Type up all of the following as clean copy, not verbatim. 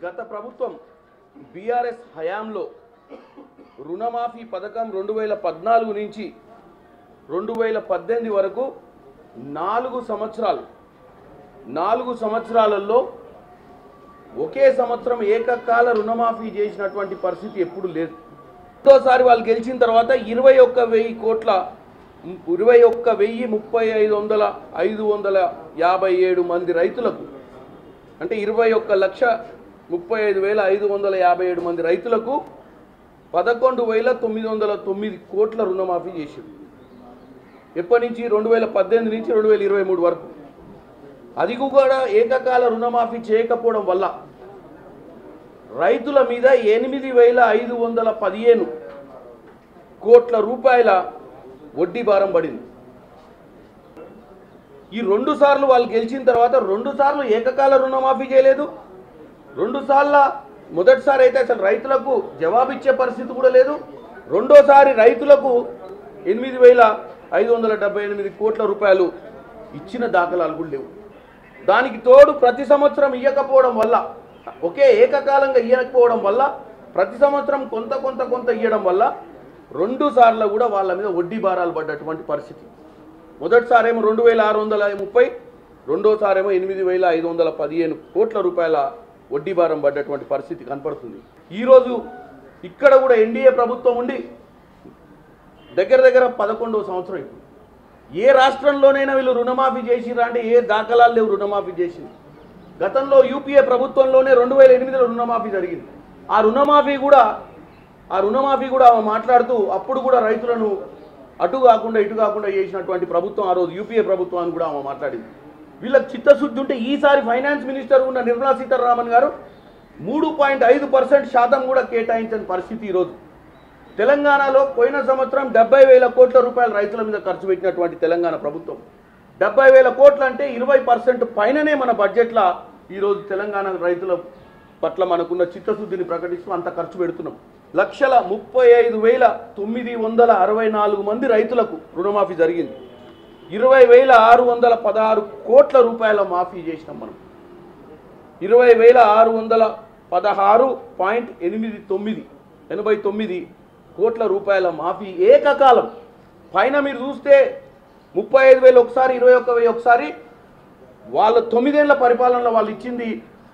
గత ప్రభుత్వం బీఆర్ఎస్ హయాంలో రుణమాఫీ పథకం 2014 నుంచి 2018 వరకు 4 సంవత్సరాలలో ఒకే సంవత్సరం ఏకకాల రుణమాఫీ చేసినటువంటి పరిస్థితి ఎప్పుడు లేదు. రెండోసారి వాళ్ళు గెలిచిన తర్వాత 21,000 కోట్ల 21,35,557 మంది రైతులకు అంటే 21,35,557 మంది రైతులకు 11,909 కోట్ల రుణమాఫీ చేశారు. ఎప్పటి నుంచి 2018 నుంచి 2023 వరకు. అది కూడా ఏకకాల రుణమాఫీ చేయకపోవడం వల్ల రైతుల మీద 8,515 కోట్ల రూపాయల వడ్డీ భారం పడింది. ఈ 2 సార్లు వాళ్ళు గెలిచిన తర్వాత 2 సార్లు ఏకకాల రుణమాఫీ చేయలేదు. 2 సార్లు మొదటిసారి అయితే అసలు రైతులకు జవాబిచ్చే పరిస్థితి కూడా లేదు. రెండోసారి రైతులకు 8,578 కోట్ల రూపాయలు ఇచ్చిన దాఖలాలు కూడా లేవు. దానికి తోడు ప్రతి సంవత్సరం ఇవ్వకపోవడం వల్ల ఒకే ఏకకాలంగా ఇవ్వకపోవడం వల్ల ప్రతి సంవత్సరం కొంత ఇవ్వడం వల్ల 2 సార్లు కూడా వాళ్ళ మీద వడ్డీ భారాలు పడ్డటువంటి పరిస్థితి. మొదటిసారేమో 2,630, రెండోసారేమో 8,515 కోట్ల రూపాయల వడ్డీ భారం పడ్డటువంటి పరిస్థితి కనపడుతుంది. ఈరోజు ఇక్కడ కూడా ఎన్డీఏ ప్రభుత్వం ఉండి దగ్గర 11వ సంవత్సరం. ఇప్పుడు ఏ రాష్ట్రంలోనైనా వీళ్ళు రుణమాఫీ చేసిరా అంటే ఏ దాఖలాలు లేవు రుణమాఫీ చేసింది. గతంలో యూపీఏ ప్రభుత్వంలోనే 2008లో రుణమాఫీ జరిగింది. ఆ రుణమాఫీ కూడా మాట్లాడుతూ అప్పుడు కూడా రైతులను అటు కాకుండా ఇటు కాకుండా చేసినటువంటి ప్రభుత్వం ఆ రోజు యూపీఏ ప్రభుత్వాన్ని కూడా ఆమె మాట్లాడింది. వీళ్ళకి చిత్తశుద్ధి ఉంటే ఈసారి ఫైనాన్స్ మినిస్టర్ ఉన్న నిర్మలా సీతారామన్ గారు 3.5% శాతం కూడా కేటాయించని పరిస్థితి. ఈరోజు తెలంగాణలో పోయిన సంవత్సరం 70,000 కోట్ల రూపాయలు రైతుల మీద ఖర్చు పెట్టినటువంటి తెలంగాణ ప్రభుత్వం 70,000 కోట్లు అంటే 20% పైననే మన బడ్జెట్లో ఈరోజు తెలంగాణ రైతుల పట్ల మనకున్న చిత్తశుద్ధిని ప్రకటిస్తూ అంత ఖర్చు పెడుతున్నాం. 1,35,964 మంది రైతులకు రుణమాఫీ జరిగింది. 20,616 కోట్ల రూపాయల మాఫీ చేసినాం మనం. 20,616.89 కోట్ల రూపాయల మాఫీ ఏకకాలం. పైన మీరు చూస్తే 35,000 ఒకసారి, 21,000 ఒకసారి. వాళ్ళ 9 ఏళ్ల పరిపాలనలో వాళ్ళు ఇచ్చింది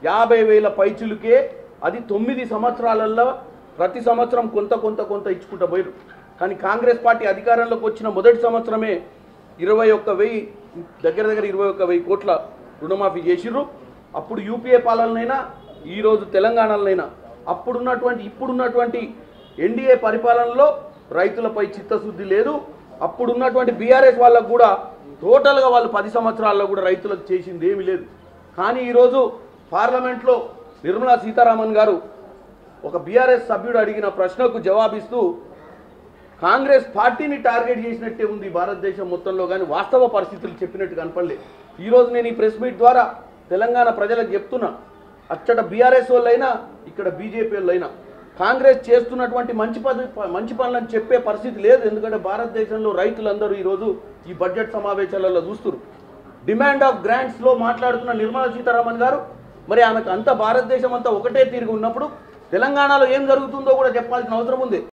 50,000 పైచులకే. అది 9 సంవత్సరాలలో ప్రతి సంవత్సరం కొంత ఇచ్చుకుంటూ పోయారు. కానీ కాంగ్రెస్ పార్టీ అధికారంలోకి వచ్చిన మొదటి సంవత్సరమే 21,000 దగ్గర 21,000 కోట్ల రుణమాఫీ చేసిర్రు. అప్పుడు యూపీఏ పాలనైనా ఈరోజు తెలంగాణలోనైనా ఇప్పుడున్నటువంటి ఎన్డీఏ పరిపాలనలో రైతులపై చిత్తశుద్ధి లేదు. అప్పుడున్నటువంటి బీఆర్ఎస్ వాళ్ళకు కూడా టోటల్గా వాళ్ళు 10 సంవత్సరాల్లో కూడా రైతులకు చేసింది ఏమీ లేదు. కానీ ఈరోజు పార్లమెంట్లో నిర్మలా సీతారామన్ గారు ఒక బీఆర్ఎస్ సభ్యుడు అడిగిన ప్రశ్నకు జవాబిస్తూ కాంగ్రెస్ పార్టీని టార్గెట్ చేసినట్టే ఉంది భారతదేశం మొత్తంలో, కానీ వాస్తవ పరిస్థితులు చెప్పినట్టు కనపడలేదు. ఈరోజు నేను ఈ ప్రెస్ మీట్ ద్వారా తెలంగాణ ప్రజలకు చెప్తున్నా, అచ్చట బీఆర్ఎస్ వాళ్ళైనా ఇక్కడ బీజేపీ వాళ్ళైనా కాంగ్రెస్ చేస్తున్నటువంటి మంచి పనులను చెప్పే పరిస్థితి లేదు. ఎందుకంటే భారతదేశంలో రైతులందరూ ఈరోజు ఈ బడ్జెట్ సమావేశాలలో చూస్తున్నారు. డిమాండ్ ఆఫ్ గ్రాంట్స్లో మాట్లాడుతున్న నిర్మలా సీతారామన్ గారు మరి ఆమెకు అంత భారతదేశం అంతా ఒకటే తీరుగా ఉన్నప్పుడు తెలంగాణలో ఏం జరుగుతుందో కూడా చెప్పాల్సిన అవసరం ఉంది.